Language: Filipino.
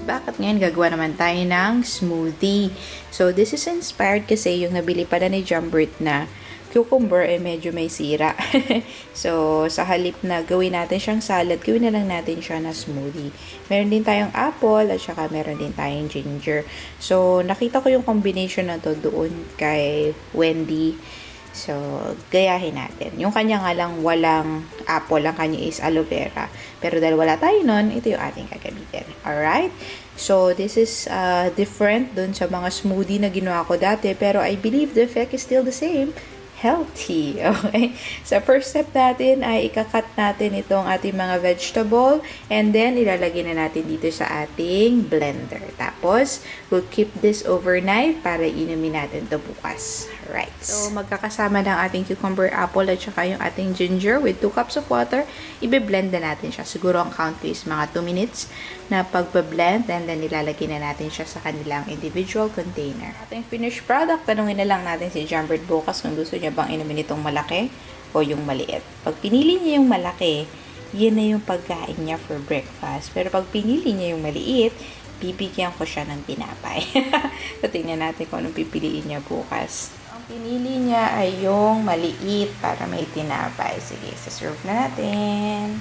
back at ngayon gagawa naman tayo ng smoothie. So, this is inspired kasi yung nabili pala ni Jamueats na cucumber medyo may sira. So, sa halip na gawin natin siyang salad, gawin na lang natin siya na smoothie. Meron din tayong apple at saka meron din tayong ginger. So, nakita ko yung combination na to doon kay Wendy. So, gayahin natin. Yung kanya nga lang walang apple, ang kanya is aloe vera. Pero dahil wala tayo nun, ito yung ating gagamitin. Alright? So, this is different dun sa mga smoothie na ginawa ko dati. Pero I believe the effect is still the same. Healthy. Okay? So, first step natin ay ikakat natin itong ating mga vegetable and then ilalagay na natin dito sa ating blender. Tapos, we'll keep this overnight para inumin natin to bukas. Right. So, magkakasama ng ating cucumber, apple at saka yung ating ginger with 2 cups of water. Ibe-blend na natin siya. Siguro ang count ko is mga 2 minutes na pagpa-blend and then ilalagay na natin siya sa kanilang individual container. Ating finished product, tanungin na lang natin si Jamueats bukas kung gusto niya bang inumin itong malaki o yung maliit. Pag pinili niya yung malaki, yun na yung pagkain niya for breakfast. Pero pag pinili niya yung maliit, bibigyan ko siya ng tinapay. So, tingnan natin kung anong pipiliin niya bukas. Ang pinili niya ay yung maliit para may tinapay. Sige, serve na natin.